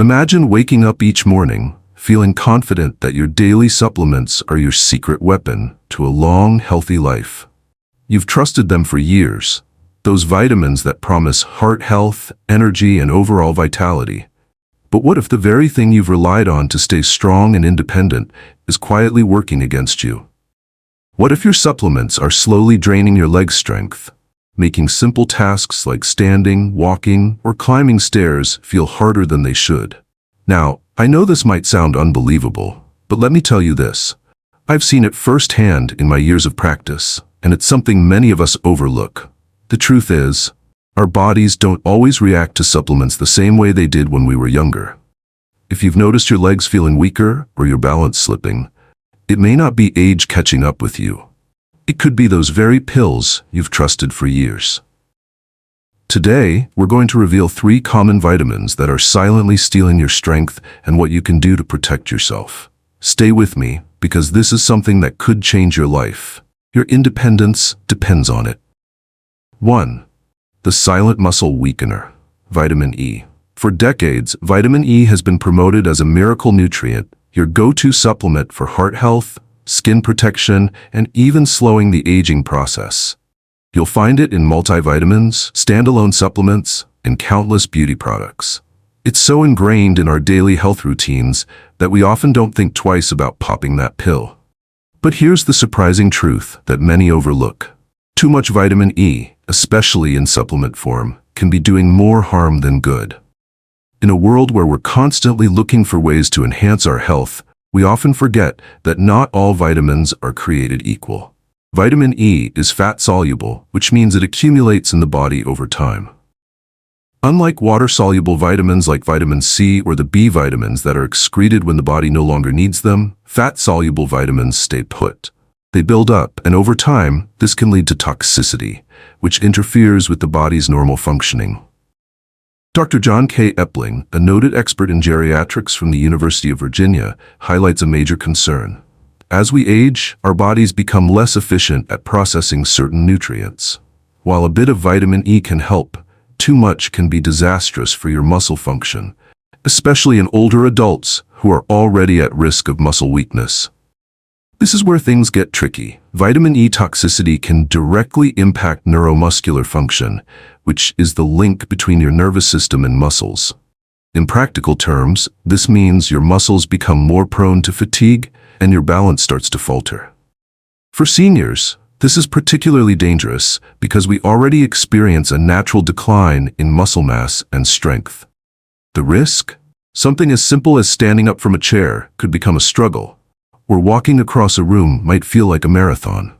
Imagine waking up each morning, feeling confident that your daily supplements are your secret weapon to a long, healthy life. You've trusted them for years, those vitamins that promise heart health, energy, and overall vitality. But what if the very thing you've relied on to stay strong and independent is quietly working against you? What if your supplements are slowly draining your leg strength, making simple tasks like standing, walking, or climbing stairs feel harder than they should? Now, I know this might sound unbelievable, but let me tell you this. I've seen it firsthand in my years of practice, and it's something many of us overlook. The truth is, our bodies don't always react to supplements the same way they did when we were younger. If you've noticed your legs feeling weaker or your balance slipping, it may not be age catching up with you. It could be those very pills you've trusted for years. Today, we're going to reveal 3 common vitamins that are silently stealing your strength and what you can do to protect yourself. Stay with me, because this is something that could change your life. Your independence depends on it. 1. The silent muscle weakener, vitamin E. For decades, vitamin E has been promoted as a miracle nutrient, your go-to supplement for heart health, skin protection, and even slowing the aging process. You'll find it in multivitamins, standalone supplements, and countless beauty products. It's so ingrained in our daily health routines that we often don't think twice about popping that pill. But here's the surprising truth that many overlook. Too much vitamin E, especially in supplement form, can be doing more harm than good. In a world where we're constantly looking for ways to enhance our health, we often forget that not all vitamins are created equal. Vitamin E is fat-soluble, which means it accumulates in the body over time. Unlike water-soluble vitamins like vitamin C or the B vitamins that are excreted when the body no longer needs them, fat-soluble vitamins stay put. They build up, and over time, this can lead to toxicity, which interferes with the body's normal functioning. Dr. John K. Epling, a noted expert in geriatrics from the University of Virginia, highlights a major concern. As we age, our bodies become less efficient at processing certain nutrients. While a bit of vitamin E can help, too much can be disastrous for your muscle function, especially in older adults who are already at risk of muscle weakness. This is where things get tricky. Vitamin E toxicity can directly impact neuromuscular function, which is the link between your nervous system and muscles. In practical terms, this means your muscles become more prone to fatigue and your balance starts to falter. For seniors, this is particularly dangerous because we already experience a natural decline in muscle mass and strength. The risk? Something as simple as standing up from a chair could become a struggle, or walking across a room might feel like a marathon.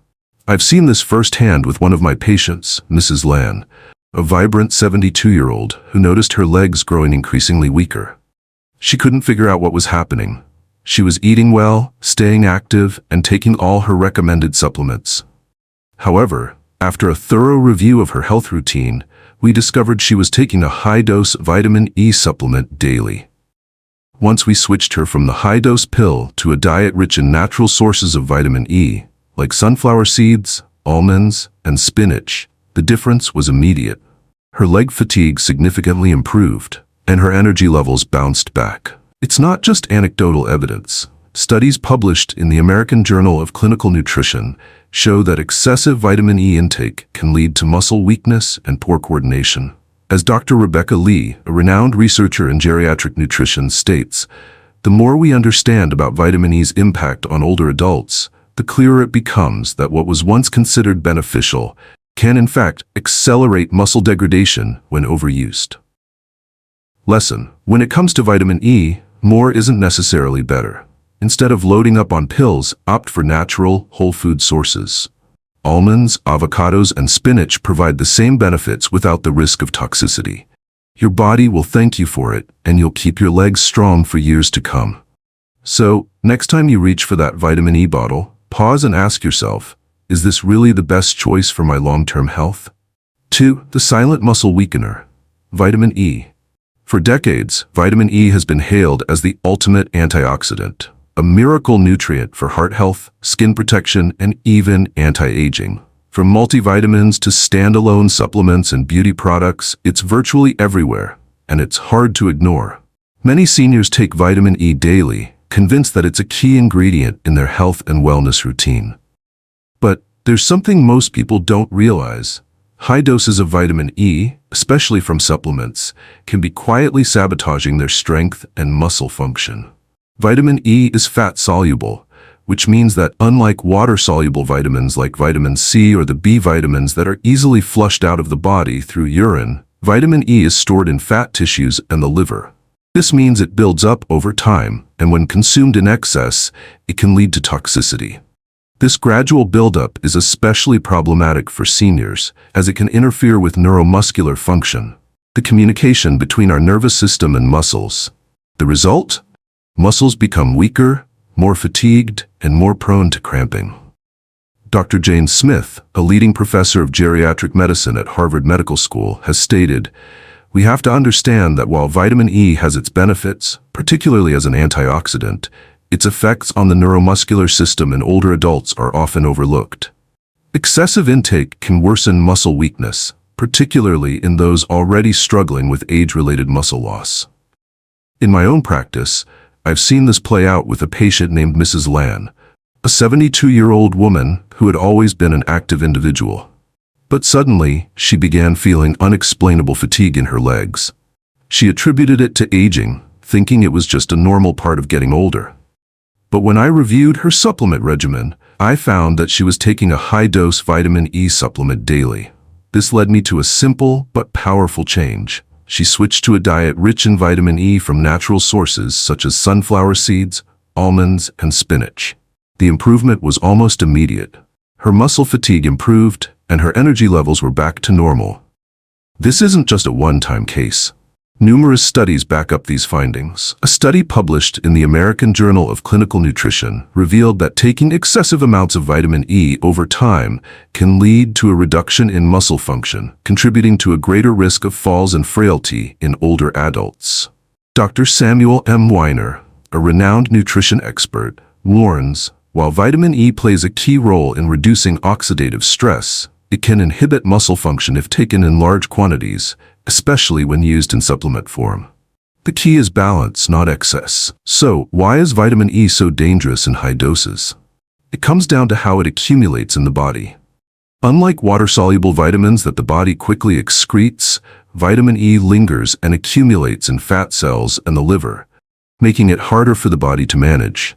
I've seen this firsthand with one of my patients, Mrs. Lan, a vibrant 72-year-old who noticed her legs growing increasingly weaker. She couldn't figure out what was happening. She was eating well, staying active, and taking all her recommended supplements. However, after a thorough review of her health routine, we discovered she was taking a high-dose vitamin E supplement daily. Once we switched her from the high-dose pill to a diet rich in natural sources of vitamin E, like sunflower seeds, almonds, and spinach, the difference was immediate. Her leg fatigue significantly improved, and her energy levels bounced back. It's not just anecdotal evidence. Studies published in the American Journal of Clinical Nutrition show that excessive vitamin E intake can lead to muscle weakness and poor coordination. As Dr. Rebecca Lee, a renowned researcher in geriatric nutrition, states, the more we understand about vitamin E's impact on older adults, the clearer it becomes that what was once considered beneficial can in fact accelerate muscle degradation when overused. Lesson: when it comes to vitamin E, more isn't necessarily better. Instead of loading up on pills, opt for natural, whole food sources. Almonds, avocados, and spinach provide the same benefits without the risk of toxicity. Your body will thank you for it, and you'll keep your legs strong for years to come. So, next time you reach for that vitamin E bottle, pause and ask yourself, is this really the best choice for my long-term health? 2. The silent muscle weakener, vitamin E. For decades, vitamin E has been hailed as the ultimate antioxidant, a miracle nutrient for heart health, skin protection, and even anti-aging. From multivitamins to standalone supplements and beauty products, it's virtually everywhere, and it's hard to ignore. Many seniors take vitamin E daily, convinced that it's a key ingredient in their health and wellness routine. But there's something most people don't realize. High doses of vitamin E, especially from supplements, can be quietly sabotaging their strength and muscle function. Vitamin E is fat-soluble, which means that unlike water-soluble vitamins like vitamin C or the B vitamins that are easily flushed out of the body through urine, vitamin E is stored in fat tissues and the liver. This means it builds up over time, and when consumed in excess, it can lead to toxicity. This gradual buildup is especially problematic for seniors, as it can interfere with neuromuscular function, the communication between our nervous system and muscles. The result? Muscles become weaker, more fatigued, and more prone to cramping. Dr. Jane Smith, a leading professor of geriatric medicine at Harvard Medical School, has stated, "We have to understand that while vitamin E has its benefits, particularly as an antioxidant, its effects on the neuromuscular system in older adults are often overlooked. Excessive intake can worsen muscle weakness, particularly in those already struggling with age-related muscle loss." In my own practice, I've seen this play out with a patient named Mrs. Lan, a 72-year-old woman who had always been an active individual. But suddenly, she began feeling unexplainable fatigue in her legs. She attributed it to aging, thinking it was just a normal part of getting older. But when I reviewed her supplement regimen, I found that she was taking a high-dose vitamin E supplement daily. This led me to a simple but powerful change. She switched to a diet rich in vitamin E from natural sources such as sunflower seeds, almonds, and spinach. The improvement was almost immediate. Her muscle fatigue improved, and her energy levels were back to normal. This isn't just a one-time case. Numerous studies back up these findings. A study published in the American Journal of Clinical Nutrition revealed that taking excessive amounts of vitamin E over time can lead to a reduction in muscle function, contributing to a greater risk of falls and frailty in older adults. Dr. Samuel M. Weiner, a renowned nutrition expert, warns, while vitamin E plays a key role in reducing oxidative stress, it can inhibit muscle function if taken in large quantities, especially when used in supplement form. The key is balance, not excess. So, why is vitamin E so dangerous in high doses? It comes down to how it accumulates in the body. Unlike water-soluble vitamins that the body quickly excretes, vitamin E lingers and accumulates in fat cells and the liver, making it harder for the body to manage.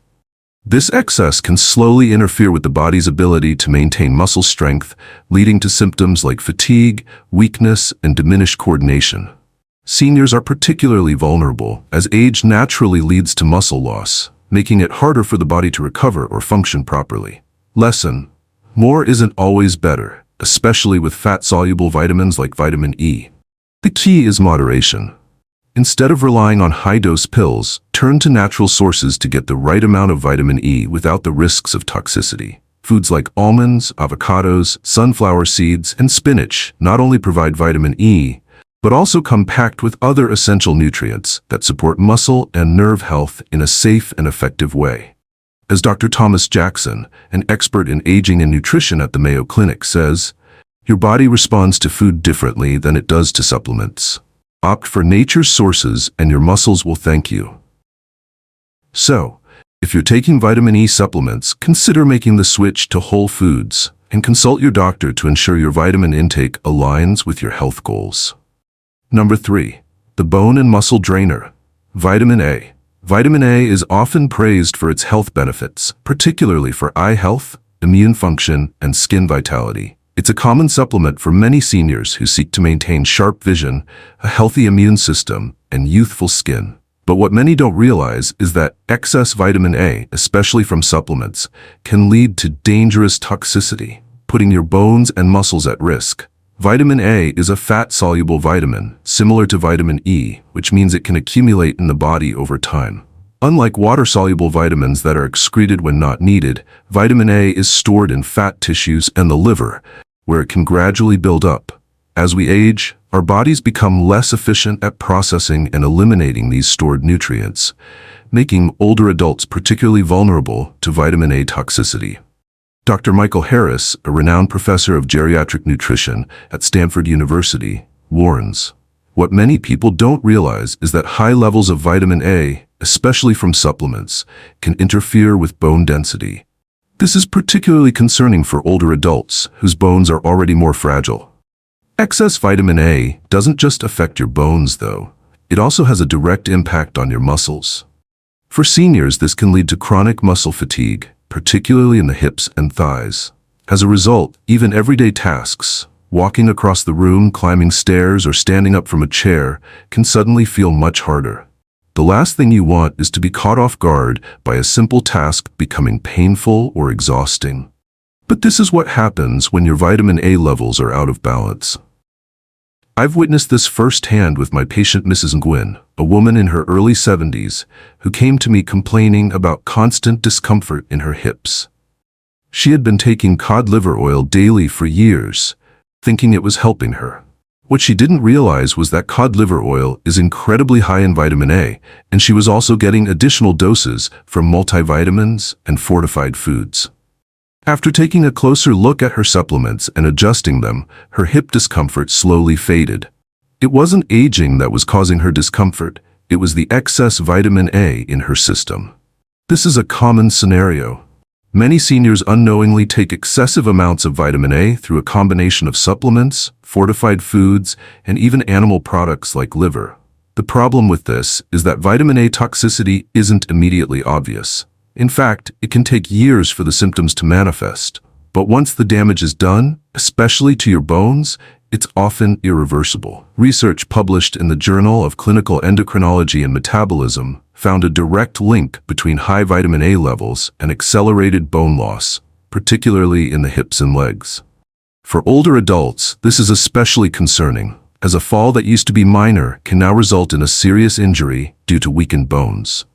This excess can slowly interfere with the body's ability to maintain muscle strength, leading to symptoms like fatigue, weakness, and diminished coordination. Seniors are particularly vulnerable, as age naturally leads to muscle loss, making it harder for the body to recover or function properly. Lesson: more isn't always better, especially with fat-soluble vitamins like vitamin E. The key is moderation. Instead of relying on high-dose pills, turn to natural sources to get the right amount of vitamin E without the risks of toxicity. Foods like almonds, avocados, sunflower seeds, and spinach not only provide vitamin E, but also come packed with other essential nutrients that support muscle and nerve health in a safe and effective way. As Dr. Thomas Jackson, an expert in aging and nutrition at the Mayo Clinic, says, "Your body responds to food differently than it does to supplements. Opt for nature's sources and your muscles will thank you." So, if you're taking vitamin E supplements, consider making the switch to whole foods and consult your doctor to ensure your vitamin intake aligns with your health goals. Number 3. The bone and muscle drainer. Vitamin A. Vitamin A is often praised for its health benefits, particularly for eye health, immune function, and skin vitality. It's a common supplement for many seniors who seek to maintain sharp vision, a healthy immune system, and youthful skin. But what many don't realize is that excess vitamin A, especially from supplements, can lead to dangerous toxicity, putting your bones and muscles at risk. Vitamin A is a fat-soluble vitamin, similar to vitamin E, which means it can accumulate in the body over time. Unlike water-soluble vitamins that are excreted when not needed, vitamin A is stored in fat tissues and the liver, where it can gradually build up. As we age, our bodies become less efficient at processing and eliminating these stored nutrients, making older adults particularly vulnerable to vitamin A toxicity. Dr. Michael Harris, a renowned professor of geriatric nutrition at Stanford University, warns, What many people don't realize is that high levels of vitamin A, especially from supplements, can interfere with bone density. This is particularly concerning for older adults whose bones are already more fragile. Excess vitamin A doesn't just affect your bones, though. It also has a direct impact on your muscles. For seniors, this can lead to chronic muscle fatigue, particularly in the hips and thighs. As a result, even everyday tasks, walking across the room, climbing stairs, or standing up from a chair, can suddenly feel much harder. The last thing you want is to be caught off guard by a simple task becoming painful or exhausting. But this is what happens when your vitamin A levels are out of balance. I've witnessed this firsthand with my patient Mrs. Nguyen, a woman in her early 70s, who came to me complaining about constant discomfort in her hips. She had been taking cod liver oil daily for years, thinking it was helping her. What she didn't realize was that cod liver oil is incredibly high in vitamin A, and she was also getting additional doses from multivitamins and fortified foods. After taking a closer look at her supplements and adjusting them, her hip discomfort slowly faded. It wasn't aging that was causing her discomfort, it was the excess vitamin A in her system. This is a common scenario. Many seniors unknowingly take excessive amounts of vitamin A through a combination of supplements, fortified foods, and even animal products like liver. The problem with this is that vitamin A toxicity isn't immediately obvious. In fact, it can take years for the symptoms to manifest. But once the damage is done, especially to your bones, it's often irreversible. Research published in the Journal of Clinical Endocrinology and Metabolism found a direct link between high vitamin A levels and accelerated bone loss, particularly in the hips and legs. For older adults, this is especially concerning, as a fall that used to be minor can now result in a serious injury due to weakened bones.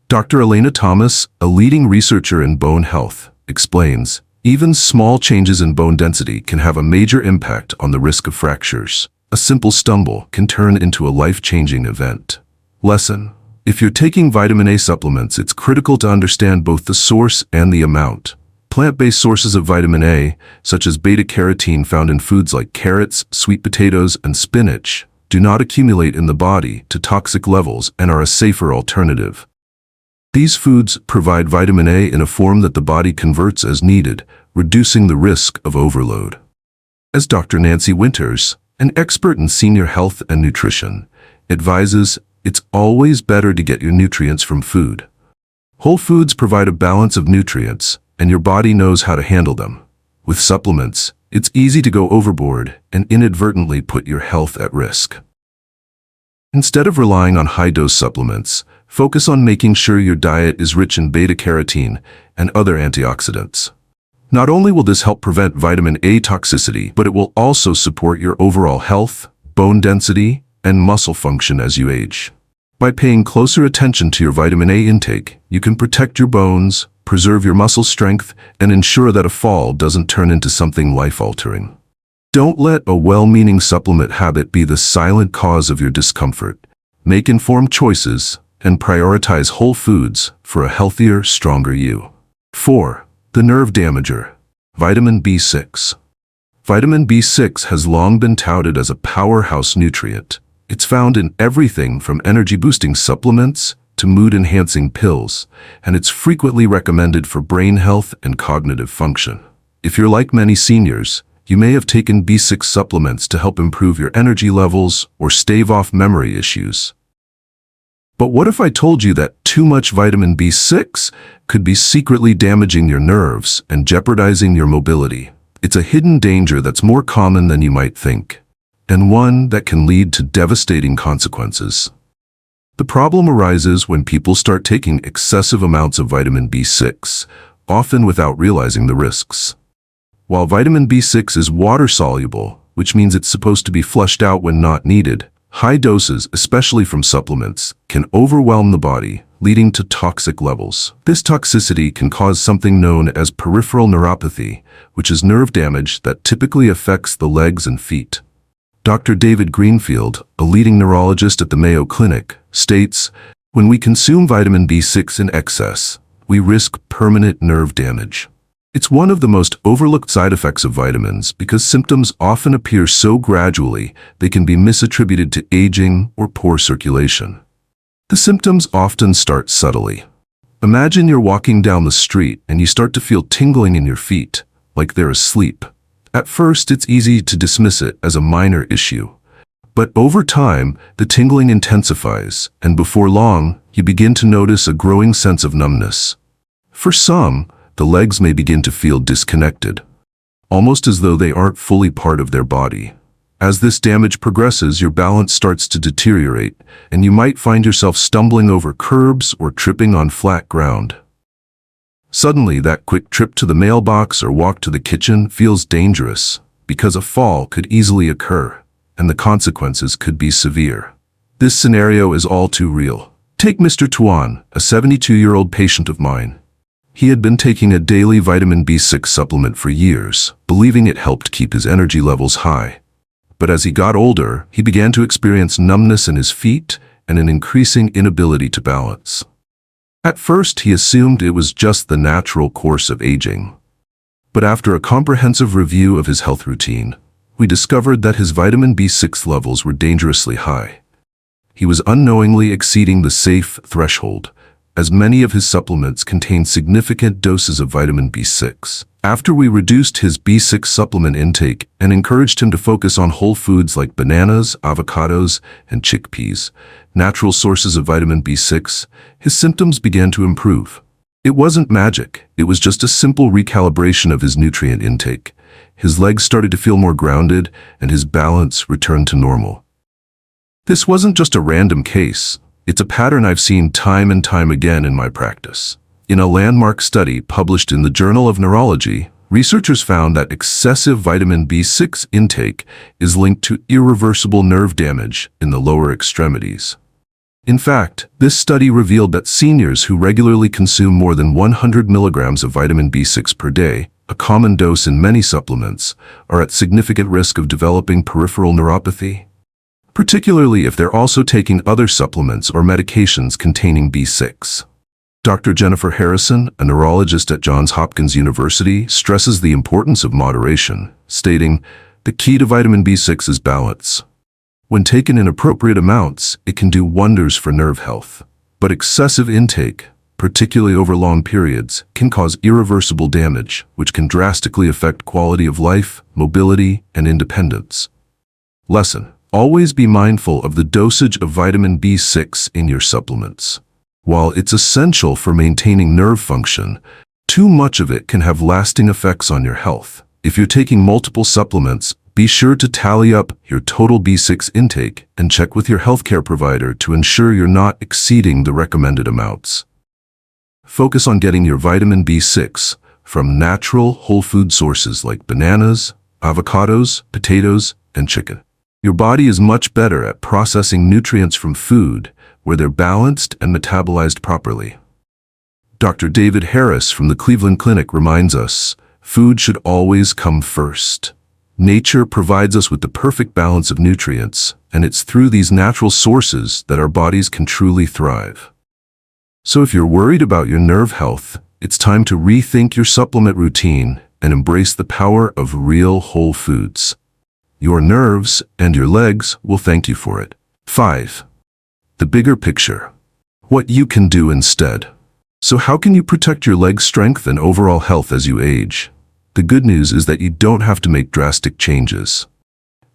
Dr. Elena Thomas, a leading researcher in bone health, explains, even small changes in bone density can have a major impact on the risk of fractures. A simple stumble can turn into a life-changing event. Lesson: if you're taking vitamin A supplements, it's critical to understand both the source and the amount. Plant-based sources of vitamin A, such as beta carotene found in foods like carrots, sweet potatoes, and spinach, do not accumulate in the body to toxic levels and are a safer alternative. These foods provide vitamin A in a form that the body converts as needed, reducing the risk of overload. As Dr. Nancy Winters, an expert in senior health and nutrition, advises, it's always better to get your nutrients from food. Whole foods provide a balance of nutrients, and your body knows how to handle them. With supplements, it's easy to go overboard and inadvertently put your health at risk. Instead of relying on high-dose supplements, focus on making sure your diet is rich in beta carotene and other antioxidants. Not only will this help prevent vitamin A toxicity, but it will also support your overall health, bone density, and muscle function as you age. By paying closer attention to your vitamin A intake, you can protect your bones, preserve your muscle strength, and ensure that a fall doesn't turn into something life-altering. Don't let a well-meaning supplement habit be the silent cause of your discomfort. Make informed choices and prioritize whole foods for a healthier, stronger you. 4. The nerve damager, vitamin B6. Vitamin B6 has long been touted as a powerhouse nutrient. It's found in everything from energy-boosting supplements to mood-enhancing pills, and it's frequently recommended for brain health and cognitive function. If you're like many seniors, you may have taken B6 supplements to help improve your energy levels or stave off memory issues. But what if I told you that too much vitamin B6 could be secretly damaging your nerves and jeopardizing your mobility? It's a hidden danger that's more common than you might think, and one that can lead to devastating consequences. The problem arises when people start taking excessive amounts of vitamin B6, often without realizing the risks. While vitamin B6 is water-soluble, which means it's supposed to be flushed out when not needed, high doses, especially from supplements, can overwhelm the body, leading to toxic levels. This toxicity can cause something known as peripheral neuropathy, which is nerve damage that typically affects the legs and feet. Dr. David Greenfield, a leading neurologist at the Mayo Clinic, states, when we consume vitamin B6 in excess, we risk permanent nerve damage. It's one of the most overlooked side effects of vitamins because symptoms often appear so gradually they can be misattributed to aging or poor circulation. The symptoms often start subtly. Imagine you're walking down the street and you start to feel tingling in your feet, like they're asleep. At first, it's easy to dismiss it as a minor issue. But over time, the tingling intensifies, and before long, you begin to notice a growing sense of numbness. For some, the legs may begin to feel disconnected, almost as though they aren't fully part of their body. As this damage progresses, your balance starts to deteriorate, and you might find yourself stumbling over curbs or tripping on flat ground. Suddenly, that quick trip to the mailbox or walk to the kitchen feels dangerous, because a fall could easily occur, and the consequences could be severe. This scenario is all too real. Take Mr. Tuan, a 72-year-old patient of mine. He had been taking a daily vitamin B6 supplement for years, believing it helped keep his energy levels high. But as he got older, he began to experience numbness in his feet and an increasing inability to balance. At first, he assumed it was just the natural course of aging. But after a comprehensive review of his health routine, we discovered that his vitamin B6 levels were dangerously high. He was unknowingly exceeding the safe threshold, as many of his supplements contain significant doses of vitamin B6. After we reduced his B6 supplement intake and encouraged him to focus on whole foods like bananas, avocados, and chickpeas, natural sources of vitamin B6, his symptoms began to improve. It wasn't magic, it was just a simple recalibration of his nutrient intake. His legs started to feel more grounded, and his balance returned to normal. This wasn't just a random case. It's a pattern I've seen time and time again in my practice. In a landmark study published in the Journal of Neurology, researchers found that excessive vitamin B6 intake is linked to irreversible nerve damage in the lower extremities. In fact, this study revealed that seniors who regularly consume more than 100 milligrams of vitamin B6 per day, a common dose in many supplements, are at significant risk of developing peripheral neuropathy, particularly if they're also taking other supplements or medications containing B6. Dr. Jennifer Harrison, a neurologist at Johns Hopkins University, stresses the importance of moderation, stating, "The key to vitamin B6 is balance. When taken in appropriate amounts, it can do wonders for nerve health. But excessive intake, particularly over long periods, can cause irreversible damage, which can drastically affect quality of life, mobility, and independence." Lesson: always be mindful of the dosage of vitamin B6 in your supplements. While it's essential for maintaining nerve function, too much of it can have lasting effects on your health. If you're taking multiple supplements, be sure to tally up your total B6 intake and check with your healthcare provider to ensure you're not exceeding the recommended amounts. Focus on getting your vitamin B6 from natural, whole food sources like bananas, avocados, potatoes, and chicken. Your body is much better at processing nutrients from food where they're balanced and metabolized properly. Dr. David Harris from the Cleveland Clinic reminds us, food should always come first. Nature provides us with the perfect balance of nutrients, and it's through these natural sources that our bodies can truly thrive. So if you're worried about your nerve health, it's time to rethink your supplement routine and embrace the power of real whole foods. Your nerves and your legs will thank you for it. 5. The bigger picture. What you can do instead. So how can you protect your leg strength and overall health as you age? The good news is that you don't have to make drastic changes.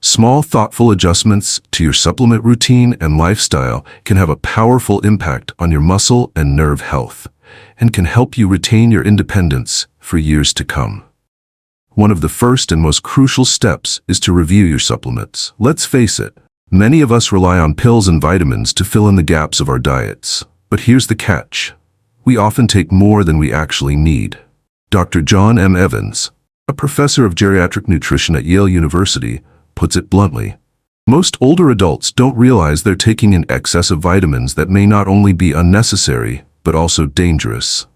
Small, thoughtful adjustments to your supplement routine and lifestyle can have a powerful impact on your muscle and nerve health, and can help you retain your independence for years to come. One of the first and most crucial steps is to review your supplements. Let's face it, many of us rely on pills and vitamins to fill in the gaps of our diets. But here's the catch. We often take more than we actually need. Dr. John M. Evans, a professor of geriatric nutrition at Yale University, puts it bluntly. Most older adults don't realize they're taking in excess of vitamins that may not only be unnecessary, but also dangerous.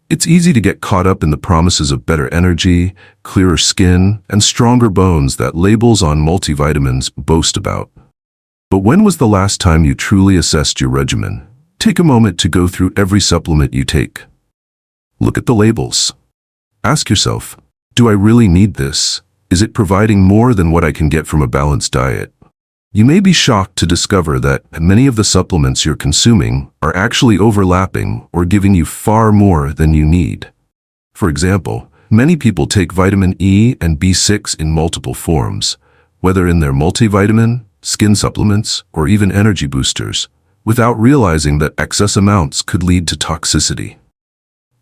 It's easy to get caught up in the promises of better energy, clearer skin, and stronger bones that labels on multivitamins boast about. But when was the last time you truly assessed your regimen? Take a moment to go through every supplement you take. Look at the labels. Ask yourself, do I really need this? Is it providing more than what I can get from a balanced diet? You may be shocked to discover that many of the supplements you're consuming are actually overlapping or giving you far more than you need. For example, many people take vitamin E and B6 in multiple forms, whether in their multivitamin, skin supplements, or even energy boosters, without realizing that excess amounts could lead to toxicity.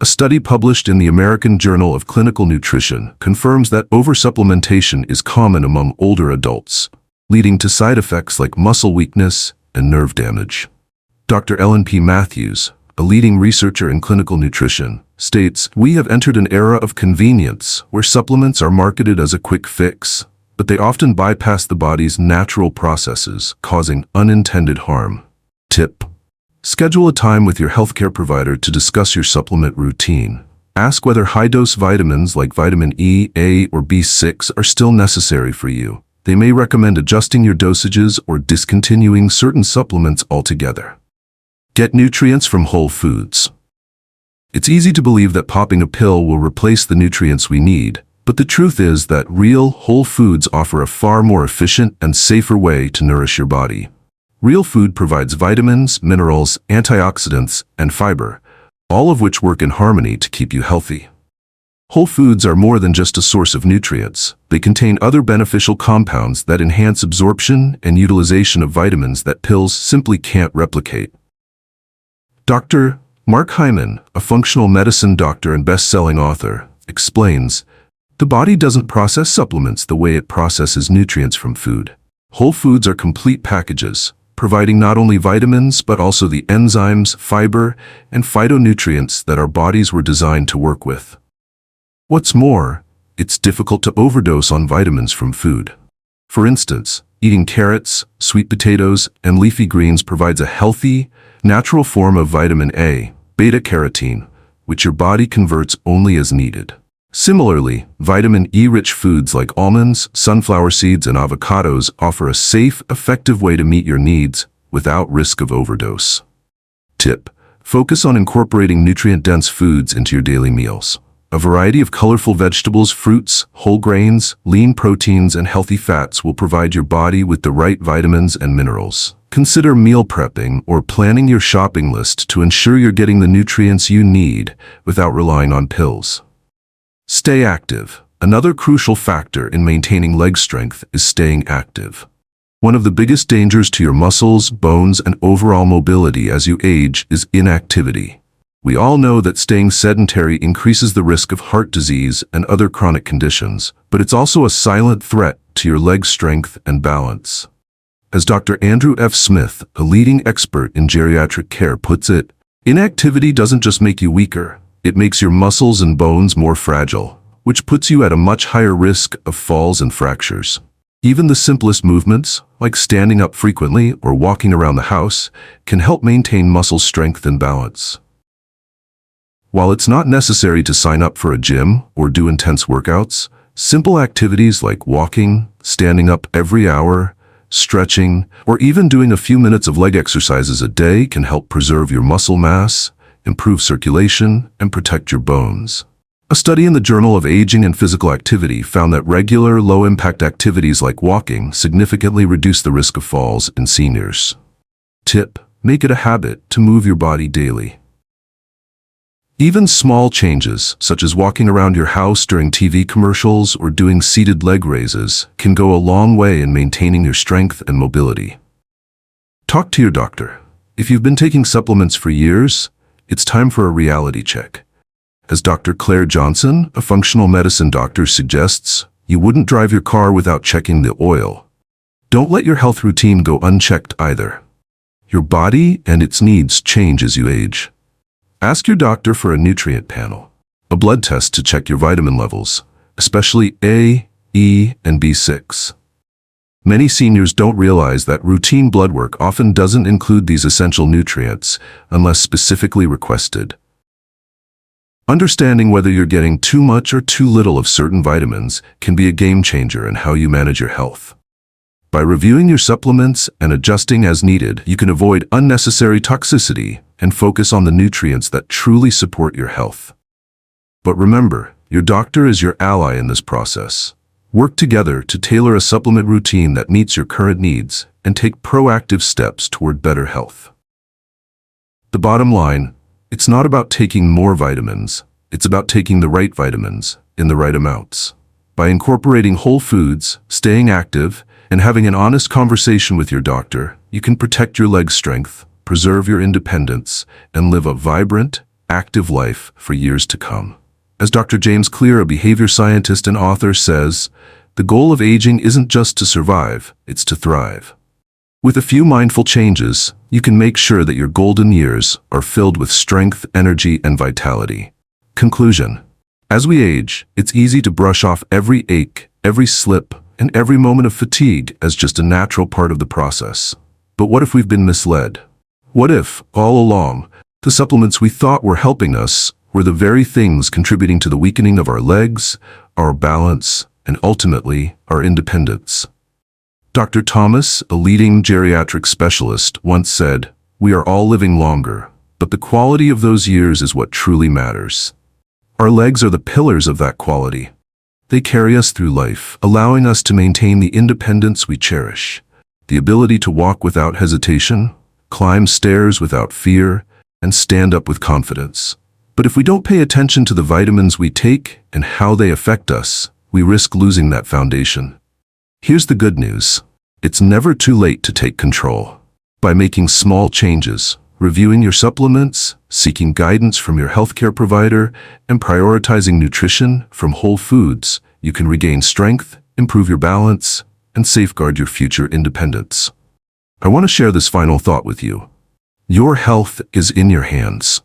A study published in the American Journal of Clinical Nutrition confirms that oversupplementation is common among older adults, leading to side effects like muscle weakness and nerve damage. Dr. Ellen P. Matthews, a leading researcher in clinical nutrition, states, "We have entered an era of convenience where supplements are marketed as a quick fix, but they often bypass the body's natural processes, causing unintended harm." Tip: schedule a time with your healthcare provider to discuss your supplement routine. Ask whether high-dose vitamins like vitamin E, A, or B6 are still necessary for you. They may recommend adjusting your dosages or discontinuing certain supplements altogether. Get nutrients from whole foods. It's easy to believe that popping a pill will replace the nutrients we need, but the truth is that real, whole foods offer a far more efficient and safer way to nourish your body. Real food provides vitamins, minerals, antioxidants, and fiber, all of which work in harmony to keep you healthy. Whole foods are more than just a source of nutrients. They contain other beneficial compounds that enhance absorption and utilization of vitamins that pills simply can't replicate. Dr. Mark Hyman, a functional medicine doctor and best-selling author, explains, "The body doesn't process supplements the way it processes nutrients from food. Whole foods are complete packages, providing not only vitamins but also the enzymes, fiber, and phytonutrients that our bodies were designed to work with." What's more, it's difficult to overdose on vitamins from food. For instance, eating carrots, sweet potatoes, and leafy greens provides a healthy, natural form of vitamin A, beta carotene, which your body converts only as needed. Similarly, vitamin E-rich foods like almonds, sunflower seeds, and avocados offer a safe, effective way to meet your needs without risk of overdose. Tip: focus on incorporating nutrient-dense foods into your daily meals. A variety of colorful vegetables, fruits, whole grains, lean proteins, and healthy fats will provide your body with the right vitamins and minerals. Consider meal prepping or planning your shopping list to ensure you're getting the nutrients you need without relying on pills. Stay active. Another crucial factor in maintaining leg strength is staying active. One of the biggest dangers to your muscles, bones, and overall mobility as you age is inactivity. We all know that staying sedentary increases the risk of heart disease and other chronic conditions, but it's also a silent threat to your leg strength and balance. As Dr. Andrew F. Smith, a leading expert in geriatric care, puts it, inactivity doesn't just make you weaker, it makes your muscles and bones more fragile, which puts you at a much higher risk of falls and fractures. Even the simplest movements, like standing up frequently or walking around the house, can help maintain muscle strength and balance. While it's not necessary to sign up for a gym or do intense workouts, simple activities like walking, standing up every hour, stretching, or even doing a few minutes of leg exercises a day can help preserve your muscle mass, improve circulation, and protect your bones. A study in the Journal of Aging and Physical Activity found that regular, low-impact activities like walking significantly reduce the risk of falls in seniors. Tip: make it a habit to move your body daily. Even small changes, such as walking around your house during TV commercials or doing seated leg raises, can go a long way in maintaining your strength and mobility. Talk to your doctor. If you've been taking supplements for years, it's time for a reality check. As Dr. Claire Johnson, a functional medicine doctor, suggests, you wouldn't drive your car without checking the oil. Don't let your health routine go unchecked either. Your body and its needs change as you age. Ask your doctor for a nutrient panel, a blood test to check your vitamin levels, especially A, E, and B6. Many seniors don't realize that routine blood work often doesn't include these essential nutrients unless specifically requested. Understanding whether you're getting too much or too little of certain vitamins can be a game changer in how you manage your health. By reviewing your supplements and adjusting as needed, you can avoid unnecessary toxicity and focus on the nutrients that truly support your health. But remember, Your doctor is your ally in this process. Work together to tailor a supplement routine that meets your current needs and take proactive steps toward better health. The bottom line, it's not about taking more vitamins. It's about taking the right vitamins in the right amounts. By incorporating whole foods, staying active, and having an honest conversation with your doctor, you can protect your leg strength, preserve your independence, and live a vibrant, active life for years to come. As Dr. James Clear, a behavior scientist and author, says, the goal of aging isn't just to survive, it's to thrive. With a few mindful changes, you can make sure that your golden years are filled with strength, energy, and vitality. Conclusion. As we age, it's easy to brush off every ache, every slip, and every moment of fatigue as just a natural part of the process. But what if we've been misled? What if, all along, the supplements we thought were helping us were the very things contributing to the weakening of our legs, our balance, and ultimately, our independence? Dr. Thomas, a leading geriatric specialist, once said, "We are all living longer, but the quality of those years is what truly matters." Our legs are the pillars of that quality. They carry us through life, allowing us to maintain the independence we cherish, the ability to walk without hesitation, climb stairs without fear, and stand up with confidence. But if we don't pay attention to the vitamins we take and how they affect us, we risk losing that foundation. Here's the good news. It's never too late to take control. By making small changes, reviewing your supplements, seeking guidance from your healthcare provider, and prioritizing nutrition from whole foods, you can regain strength, improve your balance, and safeguard your future independence. I want to share this final thought with you. Your health is in your hands.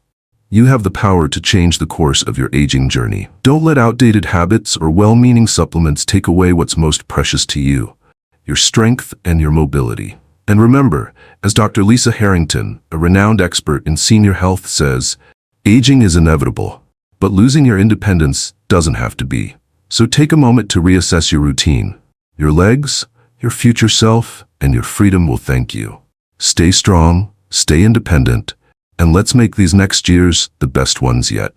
You have the power to change the course of your aging journey. Don't let outdated habits or well-meaning supplements take away what's most precious to you, your strength and your mobility. And remember, as Dr. Lisa Harrington, a renowned expert in senior health, says, aging is inevitable, but losing your independence doesn't have to be. So take a moment to reassess your routine. Your legs, your future self, and your freedom will thank you. Stay strong, stay independent, and let's make these next years the best ones yet.